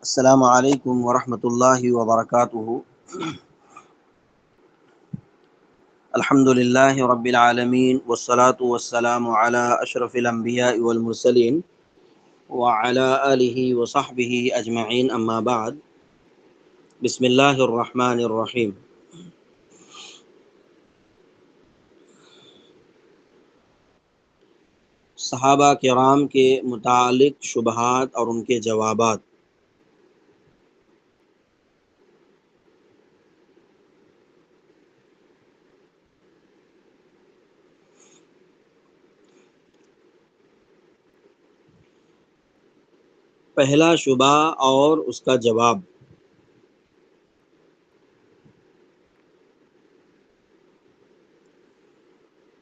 السلام علیکم ورحمۃ اللہ وبرکاتہ۔ الحمد للہ رب العالمین والصلاة والسلام علی اشرف الانبیاء والمرسلین وعلی آلہ وصحبہ اجمعین، اما بعد۔ بسم اللہ الرحمن الرحیم۔ صحابہ کرام کے متعلق شبہات اور ان کے جوابات۔ پہلا شبہ اور اس کا جواب۔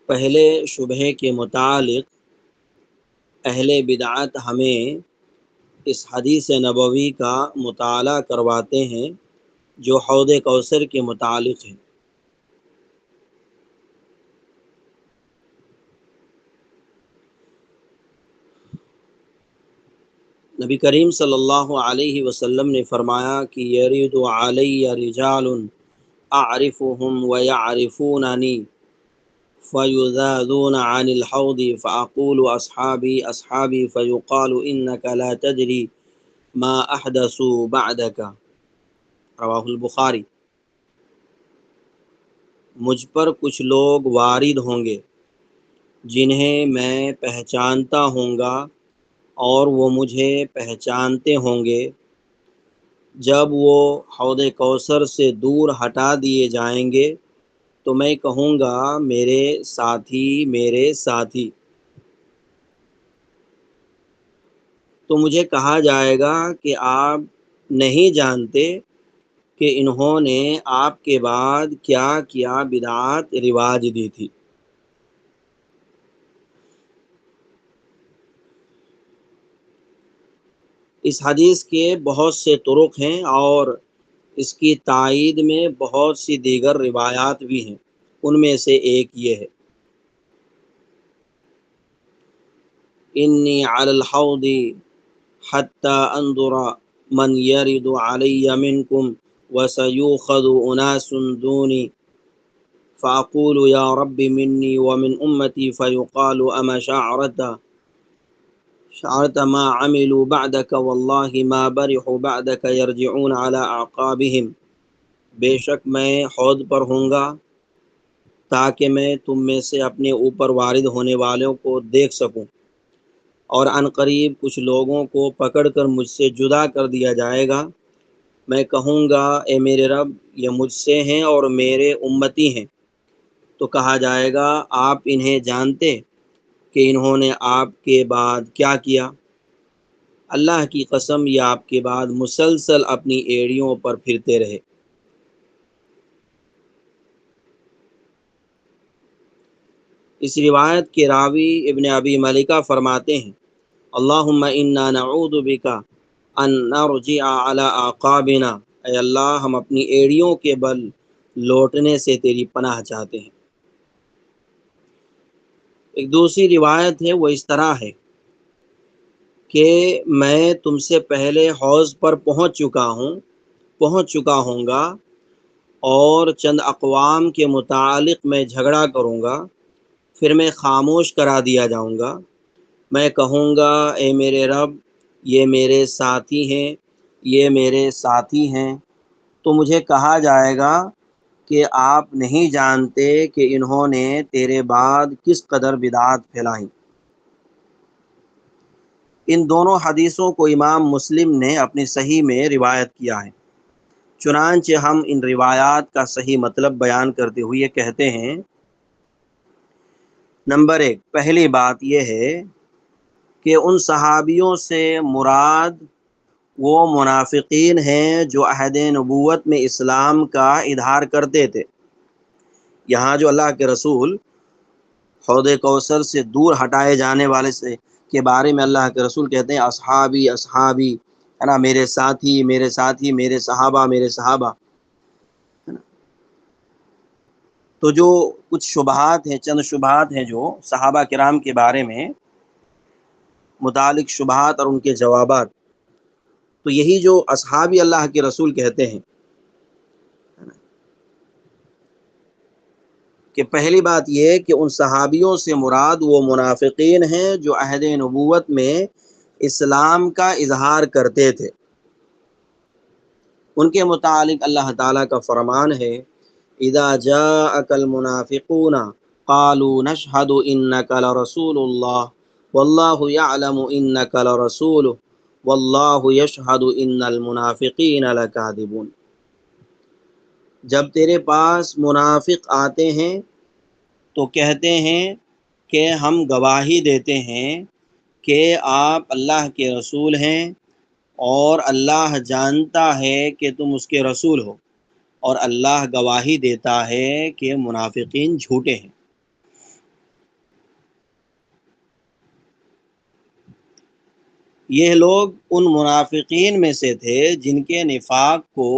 پہلے شبہ کے متعلق اہل بدعت ہمیں اس حدیث نبوی کا مطالعہ کرواتے ہیں جو حوض کوثر کے متعلق ہے۔ نبی کریم صلی اللہ علیہ وسلم نے فرمایا کہ یرد علی رجال اعرفهم ویعرفوننی فیذادون عن الحوض فاقول اصحابی اصحابی فیقال انک لا تدری ما احدثوا بعدک، رواہ البخاری۔ مجھ پر کچھ لوگ وارد ہوں گے جنہیں میں پہچانتا ہوں گا اور وہ مجھے پہچانتے ہوں گے۔ جب وہ حوض کوثر سے دور ہٹا دیے جائیں گے تو میں کہوں گا میرے ساتھی میرے ساتھی، تو مجھے کہا جائے گا کہ آپ نہیں جانتے کہ انہوں نے آپ کے بعد کیا کیا بدعات رواج دی تھی۔ اس حدیث کے بہت سے طرق ہیں اور اس کی تائید میں بہت سی دیگر روایات بھی ہیں۔ ان میں سے ایک یہ ہے: انی علی الحوض حتی انظر من یرد علی منکم وسیوخذ اناس دونی فاقول یا رب منی ومن امتی فیقال اما شعرت ما عملوا بعدك واللہ ما برحوا بعدك یرجعون علی اعقابهم۔ بے شک میں حوض پر ہوں گا تاکہ میں تم میں سے اپنے اوپر وارد ہونے والوں کو دیکھ سکوں، اور عن قریب کچھ لوگوں کو پکڑ کر مجھ سے جدا کر دیا جائے گا۔ میں کہوں گا اے میرے رب، یہ مجھ سے ہیں اور میرے امتی ہیں، تو کہا جائے گا آپ انہیں جانتے کہ انہوں نے آپ کے بعد کیا کیا؟ اللہ کی قسم یہ آپ کے بعد مسلسل اپنی ایڑیوں پر پھرتے رہے۔ اس روایت کے راوی ابن ابی ملیکہ فرماتے ہیں: اللہم انا نعوذ بک ان نرجع علی اعقابنا، اے اللہ ہم اپنی ایڑیوں کے بل لوٹنے سے تیری پناہ چاہتے ہیں۔ ایک دوسری روایت ہے، وہ اس طرح ہے کہ میں تم سے پہلے حوض پر پہنچ چکا ہوں گا اور چند اقوام کے متعلق میں جھگڑا کروں گا، پھر میں خاموش کرا دیا جاؤں گا۔ میں کہوں گا اے میرے رب، یہ میرے ساتھی ہیں، یہ میرے ساتھی ہیں، تو مجھے کہا جائے گا کہ آپ نہیں جانتے کہ انہوں نے تیرے بعد کس قدر بدعات پھیلائیں۔ ان دونوں حدیثوں کو امام مسلم نے اپنی صحیح میں روایت کیا ہے۔ چنانچہ ہم ان روایات کا صحیح مطلب بیان کرتے ہوئے کہتے ہیں: نمبر 1، پہلی بات یہ ہے کہ ان صحابیوں سے مراد وہ منافقین ہیں جو عہد نبوت میں اسلام کا اظہار کرتے تھے۔ یہاں جو اللہ کے رسول حوض کوثر سے دور ہٹائے جانے والے کے بارے میں اللہ کے رسول کہتے ہیں اصحابی اصحابی، ہے نا، میرے ساتھی میرے ساتھی، میرے صحابہ میرے صحابہ، ہے نا۔ تو جو کچھ شبہات ہیں، چند شبہات ہیں جو صحابہ کرام کے بارے میں متعلق شبہات اور ان کے جوابات۔ تو یہی جو اصحابی اللہ کے رسول کہتے ہیں کہ پہلی بات یہ کہ ان صحابیوں سے مراد وہ منافقین ہیں جو عہد نبوت میں اسلام کا اظہار کرتے تھے۔ ان کے متعلق اللہ تعالیٰ کا فرمان ہے اذا جاءك المنافقون قالوا نشهد انك لرسول الله والله يعلم انك لرسوله والله يشهد ان المنافقين لكاذبون۔ جب تیرے پاس منافق آتے ہیں تو کہتے ہیں کہ ہم گواہی دیتے ہیں کہ آپ اللہ کے رسول ہیں اور اللہ جانتا ہے کہ تم اس کے رسول ہو، اور اللہ گواہی دیتا ہے کہ منافقین جھوٹے ہیں۔ یہ لوگ ان منافقین میں سے تھے جن کے نفاق کو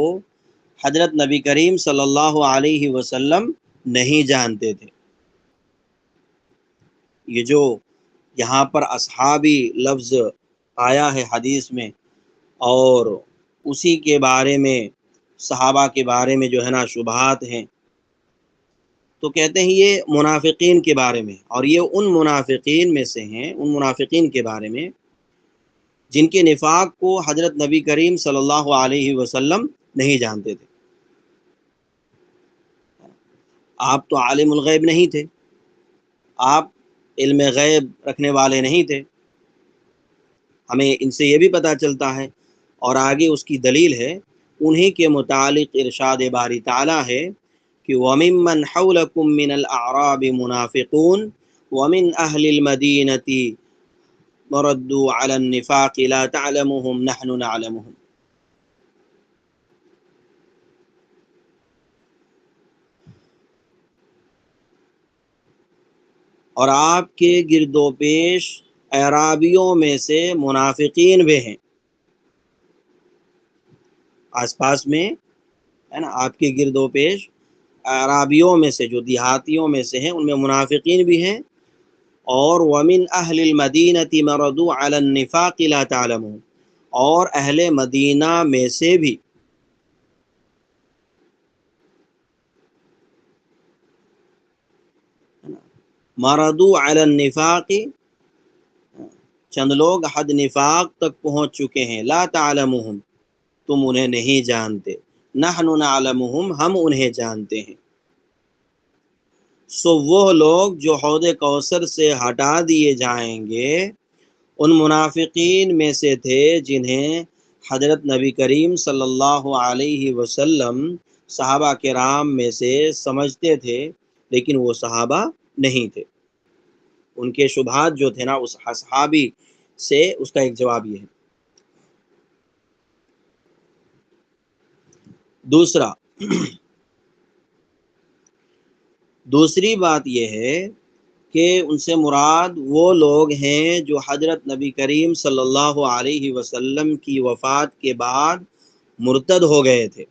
حضرت نبی کریم صلی اللہ علیہ وسلم نہیں جانتے تھے۔ یہ جو یہاں پر اصحابی لفظ آیا ہے حدیث میں، اور اسی کے بارے میں صحابہ کے بارے میں جو ہے نا شبہات ہیں، تو کہتے ہیں یہ منافقین کے بارے میں، اور یہ ان منافقین میں سے ہیں، ان منافقین کے بارے میں جن کے نفاق کو حضرت نبی کریم صلی اللہ علیہ وسلم نہیں جانتے تھے۔ آپ تو عالم الغیب نہیں تھے، آپ علم غیب رکھنے والے نہیں تھے، ہمیں ان سے یہ بھی پتہ چلتا ہے، اور آگے اس کی دلیل ہے انہی کے متعلق ارشاد باری تعالیٰ ہے کہ وَمِمَّنْ حَوْلَكُم مِّنَ الْأَعْرَابِ مُنَافِقُونَ وَمِنْ أَهْلِ الْمَدِينَةِ مَرَدُّوا عَلَى النِّفَاقِ لَا تَعْلَمُهُمْ نَحْنُ نَعْلَمُهُمْ۔ اور آپ کے گرد و پیش اعرابیوں میں سے منافقین بھی ہیں، آس پاس میں ہے نا، آپ کے گرد و پیش اعرابیوں میں سے جو دیہاتیوں میں سے ہیں ان میں منافقین بھی ہیں، اور وَمِنْ أَهْلِ الْمَدِينَةِ مَرَدُوا عَلَى النِّفَاقِ لَا تَعْلَمُهُمْ، اور اہل مدینہ میں سے بھی مَرَدُوا عَلَى النِّفَاقِ، چند لوگ حد نفاق تک پہنچ چکے ہیں، لا تعلمهم، تم انہیں نہیں جانتے، نحن نعلمهم، ہم انہیں جانتے ہیں۔ سو وہ لوگ جو حوض کوثر سے ہٹا دیے جائیں گے ان منافقین میں سے تھے جنہیں حضرت نبی کریم صلی اللہ علیہ وسلم صحابہ کرام میں سے سمجھتے تھے، لیکن وہ صحابہ نہیں تھے۔ ان کے شبہات جو تھے نا اس اصحابی سے، اس کا ایک جواب یہ ہے۔ دوسری بات یہ ہے کہ ان سے مراد وہ لوگ ہیں جو حضرت نبی کریم صلی اللہ علیہ وسلم کی وفات کے بعد مرتد ہو گئے تھے،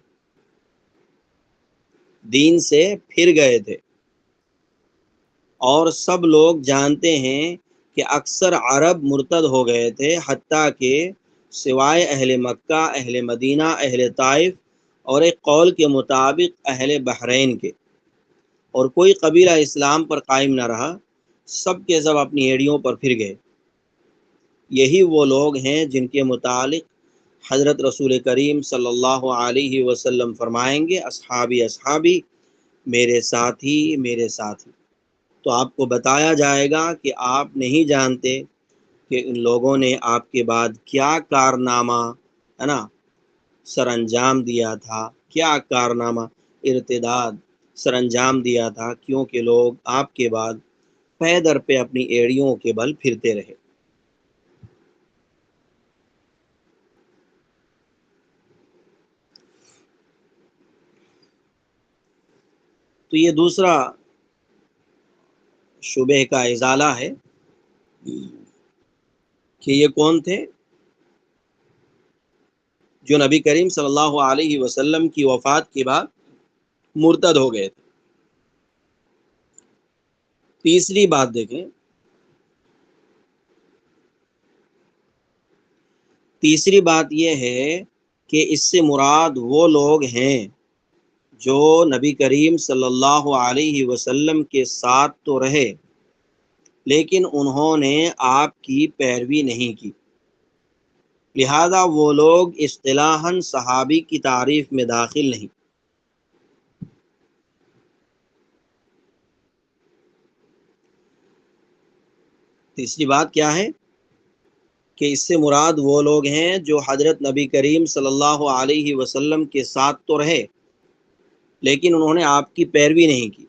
دین سے پھر گئے تھے، اور سب لوگ جانتے ہیں کہ اکثر عرب مرتد ہو گئے تھے، حتیٰ کہ سوائے اہل مکہ، اہل مدینہ، اہل طائف، اور ایک قول کے مطابق اہل بحرین کے، اور کوئی قبیلہ اسلام پر قائم نہ رہا، سب کے سب اپنی ایڑیوں پر پھر گئے۔ یہی وہ لوگ ہیں جن کے متعلق حضرت رسول کریم صلی اللہ علیہ وسلم فرمائیں گے اصحابی اصحابی، میرے ساتھی میرے ساتھی۔ تو آپ کو بتایا جائے گا کہ آپ نہیں جانتے کہ ان لوگوں نے آپ کے بعد کیا کارنامہ ہے نا سر انجام دیا تھا، کیا کارنامہ ارتداد سر انجام دیا تھا، کیونکہ لوگ آپ کے بعد پے در پہ اپنی ایڑیوں کے بل پھرتے رہے۔ تو یہ دوسرا شبہ کا ازالہ ہے کہ یہ کون تھے جو نبی کریم صلی اللہ علیہ وسلم کی وفات کے بعد مرتد ہو گئے تھے۔ تیسری بات دیکھیں، تیسری بات یہ ہے کہ اس سے مراد وہ لوگ ہیں جو نبی کریم صلی اللہ علیہ وسلم کے ساتھ تو رہے لیکن انہوں نے آپ کی پیروی نہیں کی، لہذا وہ لوگ اصطلاحاً صحابی کی تعریف میں داخل نہیں۔ تیسری بات کیا ہے کہ اس سے مراد وہ لوگ ہیں جو حضرت نبی کریم صلی اللہ علیہ وسلم کے ساتھ تو رہے لیکن انہوں نے آپ کی پیروی نہیں کی،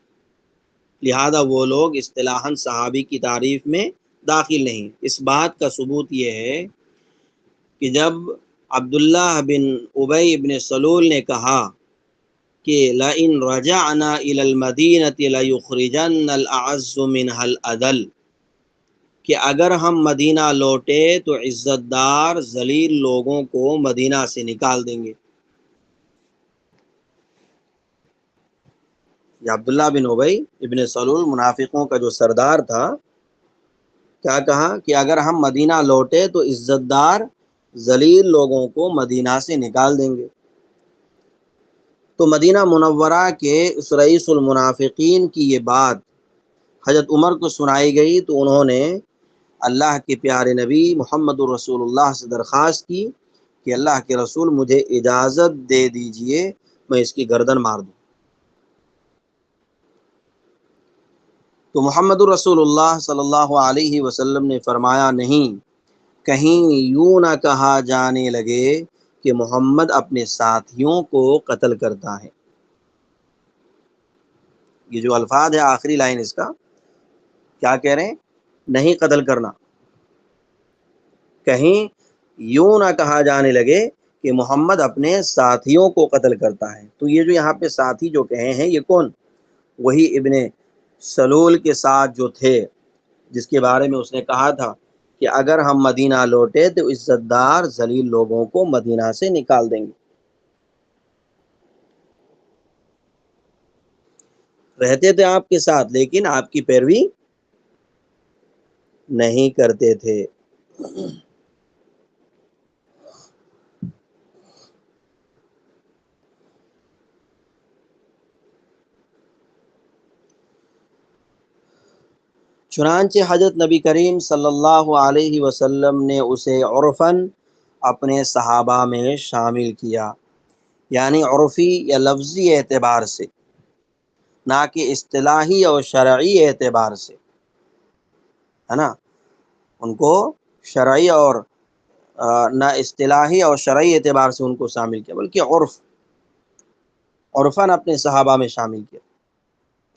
لہذا وہ لوگ اصطلاحاً صحابی کی تعریف میں داخل نہیں۔ اس بات کا ثبوت یہ ہے کہ جب عبداللہ بن ابی بن سلول نے کہا کہ لئن رجعنا الى المدینة لیخرجن الاعز منها الاذل، کہ اگر ہم مدینہ لوٹے تو عزت دار ذلیل لوگوں کو مدینہ سے نکال دیں گے۔ یہ عبداللہ بن ابی ابن سلول منافقوں کا جو سردار تھا، کیا کہا کہ اگر ہم مدینہ لوٹے تو عزت دار ذلیل لوگوں کو مدینہ سے نکال دیں گے۔ تو مدینہ منورہ کے اس رئیس المنافقین کی یہ بات حضرت عمر کو سنائی گئی تو انہوں نے اللہ کے پیارے نبی محمد الرسول اللہ سے درخواست کی کہ اللہ کے رسول مجھے اجازت دے دیجئے میں اس کی گردن مار دوں۔ تو محمد الرسول اللہ صلی اللہ علیہ وسلم نے فرمایا نہیں، کہیں یوں نہ کہا جانے لگے کہ محمد اپنے ساتھیوں کو قتل کرتا ہے۔ یہ جو الفاظ ہے آخری لائن اس کا کیا کہہ رہے ہیں؟ نہیں قتل کرنا، کہیں یوں نہ کہا جانے لگے کہ محمد اپنے ساتھیوں کو قتل کرتا ہے۔ تو یہ جو یہاں پہ ساتھی جو کہے ہیں یہ کون؟ وہی ابن سلول کے ساتھ جو تھے جس کے بارے میں اس نے کہا تھا کہ اگر ہم مدینہ لوٹے تو عزت دار ذلیل لوگوں کو مدینہ سے نکال دیں گے۔ رہتے تھے آپ کے ساتھ لیکن آپ کی پیروی نہیں کرتے تھے۔ چنانچہ حضرت نبی کریم صلی اللہ علیہ وسلم نے اسے عرفاً اپنے صحابہ میں شامل کیا، یعنی عرفی یا لفظی اعتبار سے، نہ کہ اصطلاحی اور شرعی اعتبار سے، ہے نا۔ ان کو شرعی اور نہ اصطلاحی اور شرعی اعتبار سے ان کو شامل کیا بلکہ عرفاً اپنے صحابہ میں شامل کیا،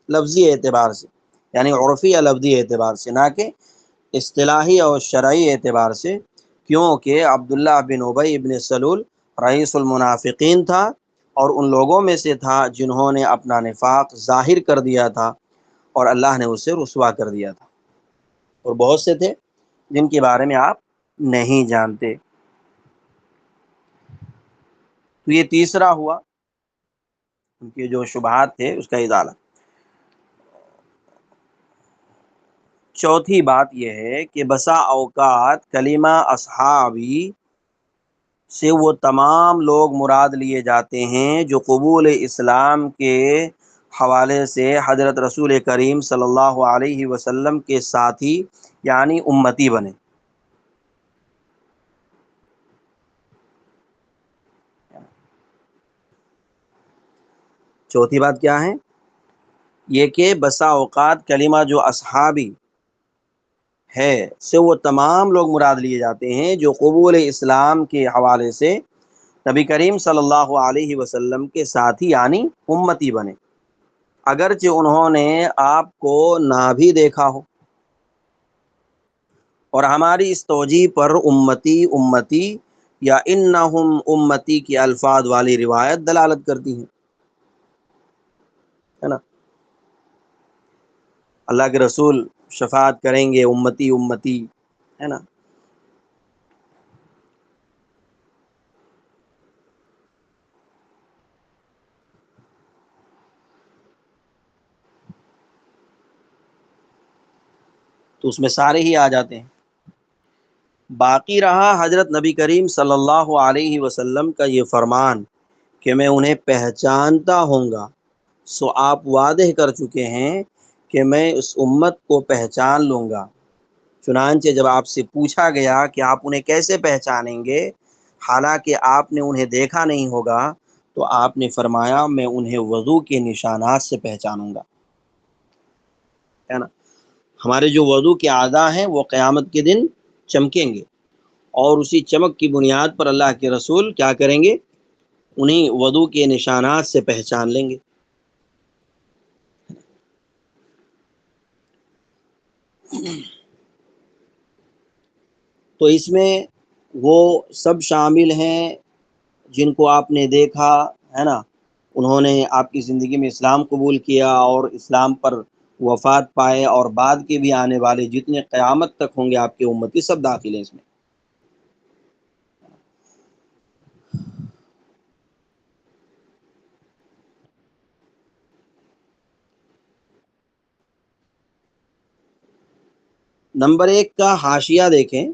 لفظی اعتبار سے، یعنی عرفی یا لفظی اعتبار سے، نہ کہ اصطلاحی اور شرعی اعتبار سے، کیونکہ عبداللہ بن ابی بن سلول رئیس المنافقین تھا اور ان لوگوں میں سے تھا جنہوں نے اپنا نفاق ظاہر کر دیا تھا اور اللہ نے اسے رسوا کر دیا تھا، اور بہت سے تھے جن کے بارے میں آپ نہیں جانتے۔ تو یہ تیسرا ہوا ان کے جو شبہات تھے اس کا ازالہ۔ چوتھی بات یہ ہے کہ بسا اوقات کلمہ اصحابی سے وہ تمام لوگ مراد لیے جاتے ہیں جو قبول اسلام کے حوالے سے حضرت رسول کریم صلی اللہ علیہ وسلم کے ساتھی یعنی امتی بنے۔ چوتھی بات کیا ہے؟ یہ کہ بسا اوقات کلمہ جو اصحابی ہے سے وہ تمام لوگ مراد لیے جاتے ہیں جو قبول اسلام کے حوالے سے نبی کریم صلی اللہ علیہ وسلم کے ساتھی یعنی امتی بنے، اگرچہ انہوں نے آپ کو نہ بھی دیکھا ہو۔ اور ہماری اس توجیہ پر امتی امتی یا انہم امتی کی الفاظ والی روایت دلالت کرتی ہیں، ہے نا۔ اللہ کے رسول شفاعت کریں گے امتی امتی، ہے نا۔ تو اس میں سارے ہی آ جاتے ہیں۔ باقی رہا حضرت نبی کریم صلی اللہ علیہ وسلم کا یہ فرمان کہ میں انہیں پہچانتا ہوں گا، سو آپ وعدہ کر چکے ہیں کہ میں اس امت کو پہچان لوں گا۔ چنانچہ جب آپ سے پوچھا گیا کہ آپ انہیں کیسے پہچانیں گے حالانکہ آپ نے انہیں دیکھا نہیں ہوگا، تو آپ نے فرمایا میں انہیں وضو کے نشانات سے پہچانوں گا، ہے نا۔ ہمارے جو وضو کے اعضاء ہیں وہ قیامت کے دن چمکیں گے، اور اسی چمک کی بنیاد پر اللہ کے رسول کیا کریں گے؟ انہیں وضو کے نشانات سے پہچان لیں گے۔ تو اس میں وہ سب شامل ہیں جن کو آپ نے دیکھا، ہے نا، انہوں نے آپ کی زندگی میں اسلام قبول کیا اور اسلام پر وفات پائے، اور بعد کے بھی آنے والے جتنے قیامت تک ہوں گے آپ کے امتی سب داخل ہیں اس میں۔ نمبر 1 کا حاشیہ دیکھیں،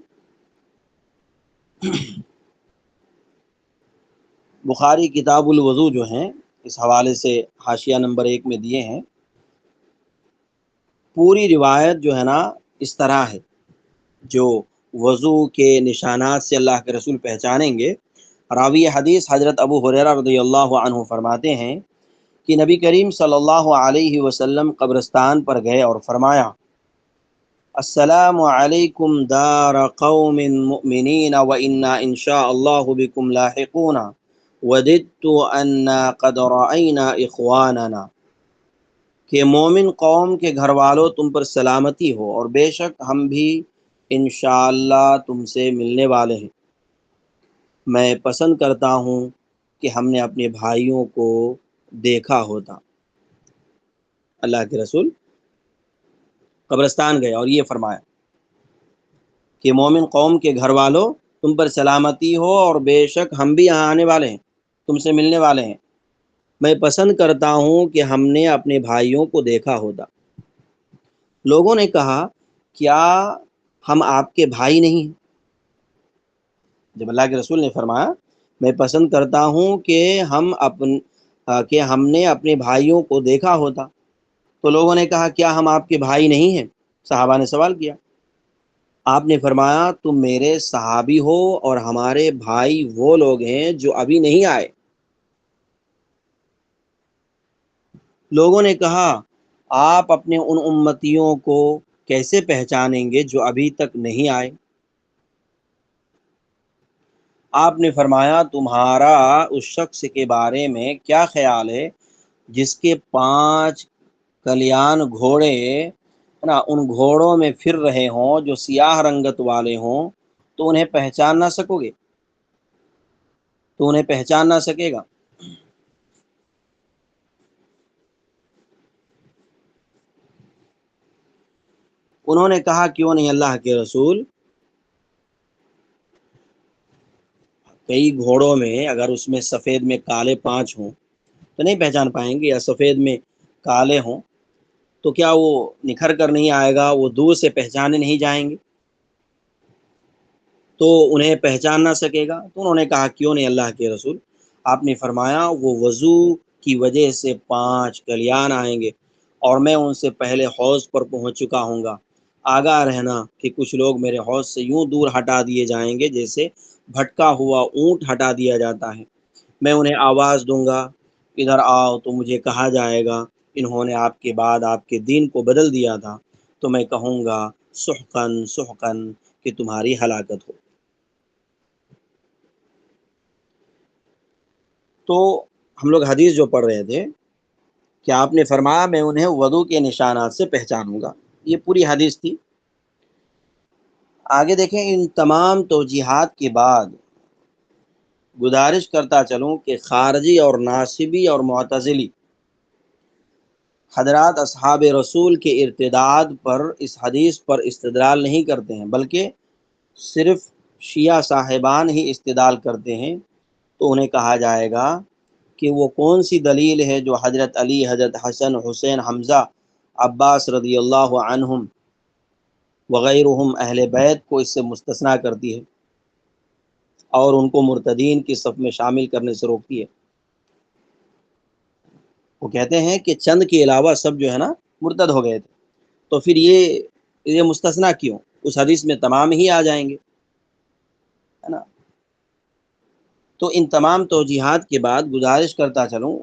بخاری کتاب الوضو جو ہیں اس حوالے سے حاشیہ نمبر 1 میں دیے ہیں۔ پوری روایت جو ہے نا اس طرح ہے، جو وضو کے نشانات سے اللہ کے رسول پہچانیں گے۔ راوی حدیث حضرت ابو ہریرہ رضی اللہ عنہ فرماتے ہیں کہ نبی کریم صلی اللہ علیہ وسلم قبرستان پر گئے اور فرمایا، السلام علیکم دار قوم مؤمنین وإنا ان شاء اللہ بكم لاحقون وددت انا قد رأینا اخواننا، کہ مومن قوم کے گھر والوں تم پر سلامتی ہو، اور بے شک ہم بھی انشاءاللہ تم سے ملنے والے ہیں۔ میں پسند کرتا ہوں کہ ہم نے اپنے بھائیوں کو دیکھا ہوتا۔ اللہ کے رسول قبرستان گئے اور یہ فرمایا کہ مومن قوم کے گھر والوں تم پر سلامتی ہو، اور بے شک ہم بھی یہاں آنے والے ہیں، تم سے ملنے والے ہیں۔ میں پسند کرتا ہوں کہ ہم نے اپنے بھائیوں کو دیکھا ہوتا۔ لوگوں نے کہا، کیا ہم آپ کے بھائی نہیں ہیں؟ جب اللہ کے رسول نے فرمایا میں پسند کرتا ہوں کہ ہم نے اپنے بھائیوں کو دیکھا ہوتا، تو لوگوں نے کہا کیا ہم آپ کے بھائی نہیں ہیں؟ صحابہ نے سوال کیا۔ آپ نے فرمایا تم میرے صحابی ہو، اور ہمارے بھائی وہ لوگ ہیں جو ابھی نہیں آئے۔ لوگوں نے کہا آپ اپنے ان امتیوں کو کیسے پہچانیں گے جو ابھی تک نہیں آئے؟ آپ نے فرمایا تمہارا اس شخص کے بارے میں کیا خیال ہے جس کے 5 کلیان گھوڑے نا ان گھوڑوں میں پھر رہے ہوں جو سیاہ رنگت والے ہوں، تو انہیں پہچان نہ سکو گے؟ تو انہیں پہچان نہ سکے گا؟ انہوں نے کہا کیوں نہیں اللہ کے رسول، کئی گھوڑوں میں اگر اس میں سفید میں کالے 5 ہوں تو نہیں پہچان پائیں گے، یا سفید میں کالے ہوں تو کیا وہ نکھر کر نہیں آئے گا، وہ دور سے پہچانے نہیں جائیں گے تو انہیں پہچان نہ سکے گا؟ تو انہوں نے کہا کیوں نہیں اللہ کے رسول۔ آپ نے فرمایا وہ وضو کی وجہ سے 5 کلیان آئیں گے، اور میں ان سے پہلے حوض پر پہنچ چکا ہوں گا۔ آگاہ رہنا کہ کچھ لوگ میرے حوض سے یوں دور ہٹا دیے جائیں گے جیسے بھٹکا ہوا اونٹ ہٹا دیا جاتا ہے۔ میں انہیں آواز دوں گا ادھر آؤ، تو مجھے کہا جائے گا انہوں نے آپ کے بعد آپ کے دین کو بدل دیا تھا، تو میں کہوں گا سحقن سحقن، کہ تمہاری ہلاکت ہو۔ تو ہم لوگ حدیث جو پڑھ رہے تھے کہ آپ نے فرمایا میں انہیں وضو کے نشانات سے پہچانوں گا، یہ پوری حدیث تھی۔ آگے دیکھیں، ان تمام توجیحات کے بعد گزارش کرتا چلوں کہ خارجی اور ناصبی اور معتزلی حضرات اصحاب رسول کے ارتداد پر اس حدیث پر استدلال نہیں کرتے ہیں، بلکہ صرف شیعہ صاحبان ہی استدلال کرتے ہیں، تو انہیں کہا جائے گا کہ وہ کون سی دلیل ہے جو حضرت علی، حضرت حسن، حسین، حمزہ، عباس رضی اللہ عنہم وغیرہم اہل بیت کو اس سے مستثنا کرتی ہے اور ان کو مرتدین کی صف میں شامل کرنے سے روکتی ہے۔ وہ کہتے ہیں کہ چند کے علاوہ سب جو ہے نا مرتد ہو گئے تھے، تو پھر یہ مستثنا کیوں؟ اس حدیث میں تمام ہی آ جائیں گے، ہے نا۔ تو ان تمام توجیحات کے بعد گزارش کرتا چلوں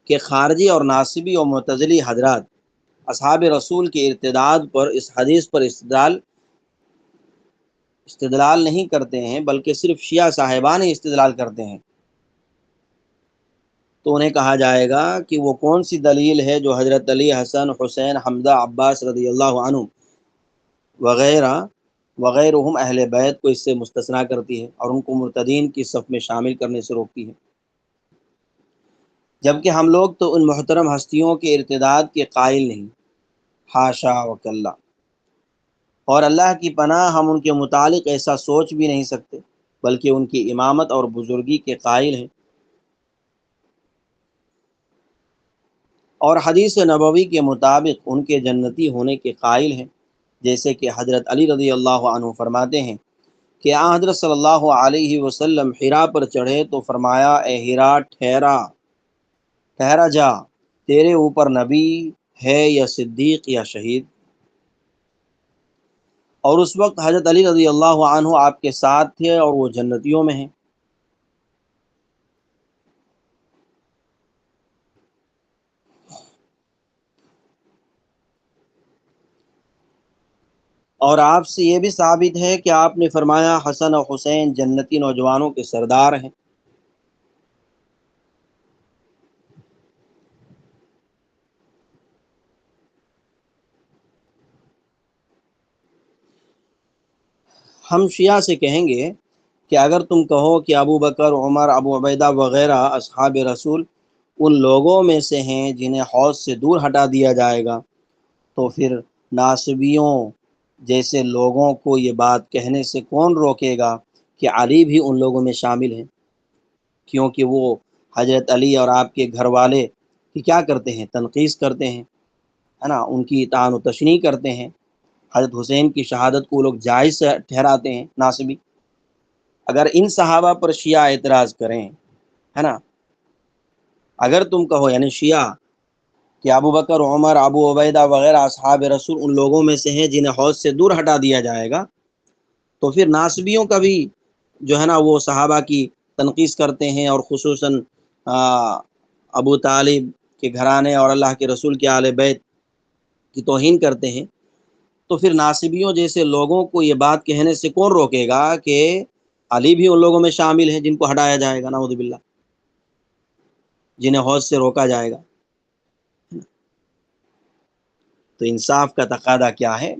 کہ خارجی اور ناصبی اور معتزلی حضرات اصحاب رسول کے ارتداد پر اس حدیث پر استدلال نہیں کرتے ہیں، بلکہ صرف شیعہ صاحبان ہی استدلال کرتے ہیں، تو انہیں کہا جائے گا کہ وہ کون سی دلیل ہے جو حضرت علی، حسن، حسین، حمزہ، عباس رضی اللہ عنہ وغیرہ وغیرہم اہل بیت کو اس سے مستثنا کرتی ہے اور ان کو مرتدین کی صف میں شامل کرنے سے روکتی ہے، جبکہ ہم لوگ تو ان محترم ہستیوں کے ارتداد کے قائل نہیں، حاشا وکلا، اور اللہ کی پناہ ہم ان کے متعلق ایسا سوچ بھی نہیں سکتے، بلکہ ان کی امامت اور بزرگی کے قائل ہیں، اور حدیث نبوی کے مطابق ان کے جنتی ہونے کے قائل ہیں، جیسے کہ حضرت علی رضی اللہ عنہ فرماتے ہیں کہ حضرت صلی اللہ علیہ وسلم حرا پر چڑھے تو فرمایا، اے حرا ٹھہرا جا، تیرے اوپر نبی ہے یا صدیق یا شہید، اور اس وقت حضرت علی رضی اللہ عنہ آپ کے ساتھ تھے اور وہ جنتیوں میں ہیں۔ اور آپ سے یہ بھی ثابت ہے کہ آپ نے فرمایا حسن اور حسین جنتی نوجوانوں کے سردار ہیں۔ ہم شیعہ سے کہیں گے کہ اگر تم کہو کہ ابو بکر، عمر، ابو عبیدہ وغیرہ اصحاب رسول ان لوگوں میں سے ہیں جنہیں حوض سے دور ہٹا دیا جائے گا، تو پھر ناصبیوں جیسے لوگوں کو یہ بات کہنے سے کون روکے گا کہ علی بھی ان لوگوں میں شامل ہیں، کیونکہ وہ حضرت علی اور آپ کے گھر والے کی کیا کرتے ہیں؟ تنقیص کرتے ہیں، ہے نا، ان کی تعان و تشنیع کرتے ہیں۔ حضرت حسین کی شہادت کو لوگ جائز سے ٹھہراتے ہیں ناصبی۔ اگر ان صحابہ پر شیعہ اعتراض کریں، ہے نا، اگر تم کہو یعنی شیعہ کہ ابو بکر، عمر، ابو عبیدہ وغیرہ اصحاب رسول ان لوگوں میں سے ہیں جنہیں حوض سے دور ہٹا دیا جائے گا، تو پھر ناصبیوں کا بھی جو ہے نا وہ صحابہ کی تنقیص کرتے ہیں، اور خصوصاً ابو طالب کے گھرانے اور اللہ کے رسول کے آل بیت کی توہین کرتے ہیں، تو پھر ناصبیوں جیسے لوگوں کو یہ بات کہنے سے کون روکے گا کہ علی بھی ان لوگوں میں شامل ہیں جن کو ہٹایا جائے گا، نعوذ باللہ، جنہیں حوض سے روکا جائے گا۔ تو انصاف کا تقاضا کیا ہے؟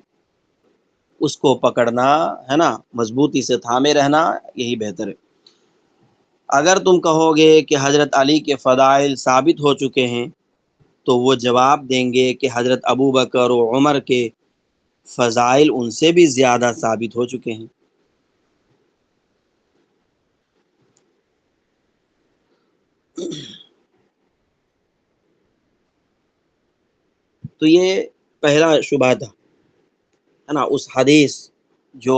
اس کو پکڑنا، ہے نا، مضبوطی سے تھامے رہنا، یہی بہتر ہے۔ اگر تم کہو گے کہ حضرت علی کے فضائل ثابت ہو چکے ہیں، تو وہ جواب دیں گے کہ حضرت ابو بکر و عمر کے فضائل ان سے بھی زیادہ ثابت ہو چکے ہیں۔ تو یہ پہلا شبہ تھا، ہے نا، اس حدیث جو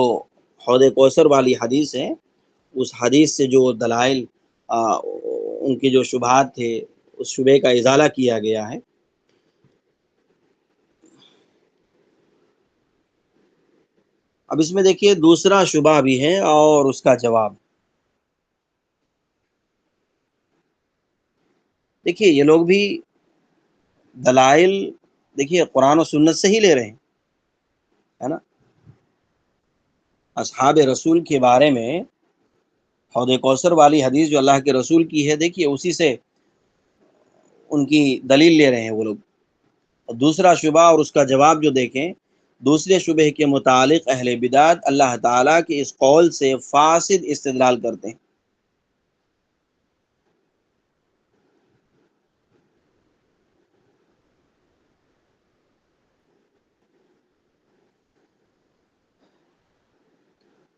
حوض کوثر والی حدیث ہے، اس حدیث سے جو دلائل ان کے جو شبہات تھے، اس شبہ کا ازالہ کیا گیا ہے۔ اب اس میں دیکھیے دوسرا شبہ بھی ہے اور اس کا جواب۔ دیکھیے یہ لوگ بھی دلائل دیکھیے قرآن و سنت سے ہی لے رہے ہیں، ہے نا۔ اصحاب رسول کے بارے میں حوض کوثر والی حدیث جو اللہ کے رسول کی ہے، دیکھیے اسی سے ان کی دلیل لے رہے ہیں وہ لوگ۔ دوسرا شبہ اور اس کا جواب جو دیکھیں، دوسرے شبہ کے متعلق اہل بدعت اللہ تعالیٰ کے اس قول سے فاسد استدلال کرتے ہیں۔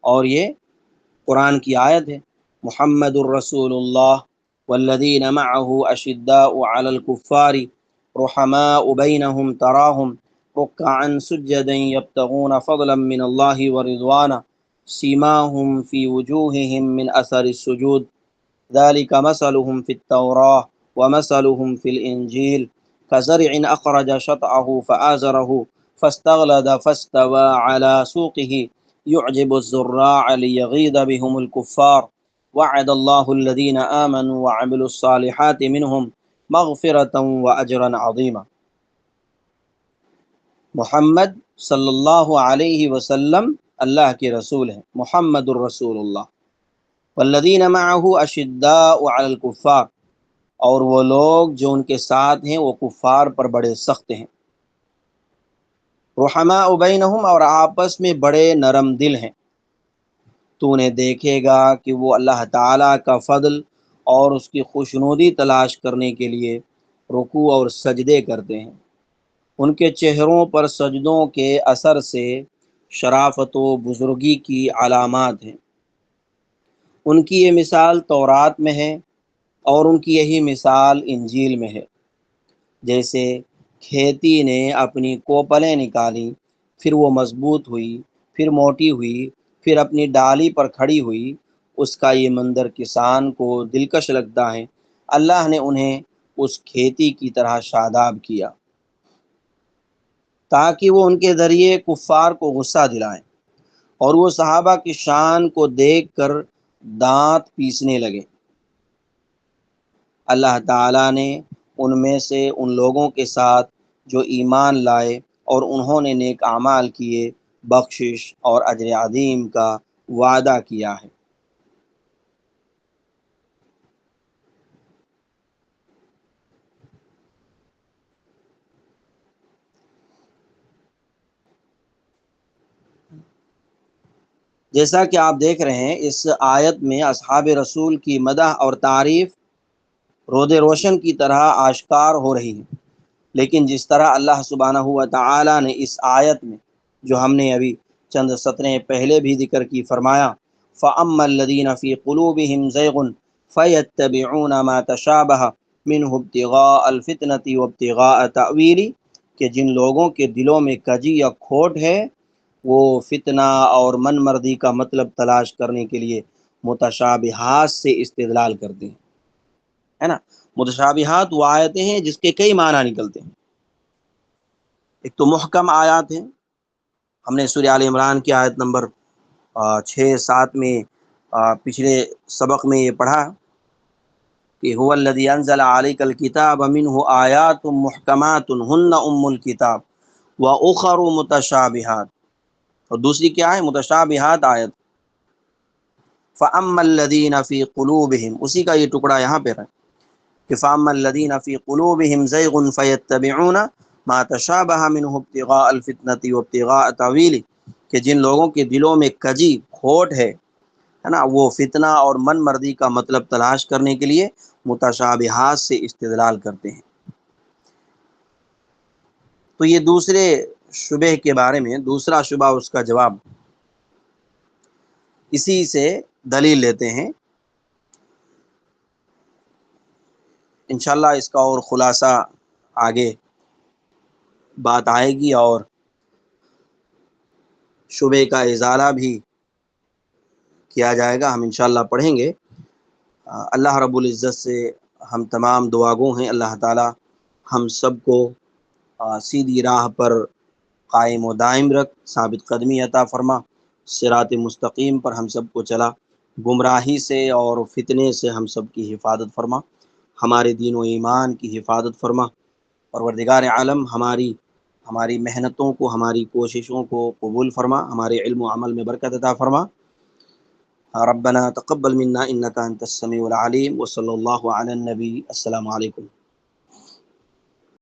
اور یہ قرآن کی آیت ہے، محمد الرسول اللہ والذین معه اشداء علی الکفار رحماء بینہم تراہم ركعا سجدا يبتغون فضلا من الله ورضوانا سيماهم في وجوههم من أثر السجود ذلك مثلهم في التوراة ومثلهم في الإنجيل كزرع أخرج شطأه فآزره فاستغلظ فاستوى على سوقه يعجب الزراع ليغيظ بهم الكفار وعد الله الذين آمنوا وعملوا الصالحات منهم مغفرة وأجرا عظيما۔ محمد صلی اللہ علیہ وسلم اللہ کے رسول ہیں، محمد الرسول اللہ۔ والذین معه اشداء علی الکفار، اور وہ لوگ جو ان کے ساتھ ہیں وہ کفار پر بڑے سخت ہیں۔ رحماء بینہم، اور آپس میں بڑے نرم دل ہیں۔ تو نے دیکھے گا کہ وہ اللہ تعالیٰ کا فضل اور اس کی خوشنودی تلاش کرنے کے لیے رکوع اور سجدے کرتے ہیں۔ ان کے چہروں پر سجدوں کے اثر سے شرافت و بزرگی کی علامات ہیں۔ ان کی یہ مثال تورات میں ہے اور ان کی یہی مثال انجیل میں ہے۔ جیسے کھیتی نے اپنی کوپلیں نکالی، پھر وہ مضبوط ہوئی، پھر موٹی ہوئی، پھر اپنی ڈالی پر کھڑی ہوئی، اس کا یہ منظر کسان کو دلکش لگتا ہے۔ اللہ نے انہیں اس کھیتی کی طرح شاداب کیا تاکہ وہ ان کے ذریعے کفار کو غصہ دلائیں، اور وہ صحابہ کی شان کو دیکھ کر دانت پیسنے لگے۔ اللہ تعالیٰ نے ان میں سے ان لوگوں کے ساتھ جو ایمان لائے اور انہوں نے نیک اعمال کیے بخشش اور اجر عظیم کا وعدہ کیا ہے۔ جیسا کہ آپ دیکھ رہے ہیں اس آیت میں اصحاب رسول کی مدح اور تعریف رود روشن کی طرح آشکار ہو رہی ہے، لیکن جس طرح اللہ سبحانہ و تعالی نے اس آیت میں جو ہم نے ابھی چند سطریں پہلے بھی ذکر کی فرمایا فَأَمَّا الَّذِينَ فِي قُلُوبِهِمْ زَيْغٌ فَيَتَّبِعُونَ مَا تَشَابَهَ مِنْهُ ابْتِغَاءَ الْفِتْنَةِ وَابْتِغَاءَ تَأْوِيلِهِ، کہ جن لوگوں کے دلوں میں کجی یا کھوٹ ہے وہ فتنہ اور من مردی کا مطلب تلاش کرنے کے لیے متشابہات سے استدلال کرتے ہیں، ہے نا۔ متشابہات وہ آیتیں ہیں جس کے کئی معنی نکلتے ہیں۔ ایک تو محکم آیات ہیں، ہم نے سورہ آل عمران کی آیت نمبر 6-7 میں پچھلے سبق میں یہ پڑھا کہ هو الذی انزل علیک الکتاب منہ آیات محکمات ہن ام الکتاب واخر متشابہات، اور دوسری کیا ہے متشابہات آیت فَأَمَّا الَّذِينَ فِي قُلُوبِهِمْ، اسی کا یہ ٹکڑا یہاں پہ ہے کہ فَأَمَّا الَّذِينَ فِي قُلُوبِهِمْ زَيْغٌ فَيَتَّبِعُونَ مَا تَشَابَهَ مِنْهُ ابْتِغَاءَ الْفِتْنَةِ وَابْتِغَاءَ تَأْوِيلِهِ، کہ جن لوگوں کے دلوں میں کجی کھوٹ ہے نا، وہ فتنہ اور من مردی کا مطلب تلاش کرنے کے لیے متشابہات سے استدلال کرتے ہیں۔ تو یہ دوسرے شبہ کے بارے میں دوسرا شبہ، اس کا جواب اسی سے دلیل لیتے ہیں۔ انشاءاللہ اس کا اور خلاصہ آگے بات آئے گی اور شبہ کا ازالہ بھی کیا جائے گا، ہم انشاءاللہ پڑھیں گے۔ اللہ رب العزت سے ہم تمام دعا گو ہیں اللہ تعالی ہم سب کو سیدھی راہ پر قائم و دائم رکھ، ثابت قدمی عطا فرما، صراط مستقیم پر ہم سب کو چلا، گمراہی سے اور فتنے سے ہم سب کی حفاظت فرما، ہمارے دین و ایمان کی حفاظت فرما۔ پروردگار عالم ہماری محنتوں کو، ہماری کوششوں کو قبول فرما، ہمارے علم و عمل میں برکت عطا فرما۔ ربنا تقبل منا انك انت السميع العليم وصلى الله على النبي۔ السلام علیکم۔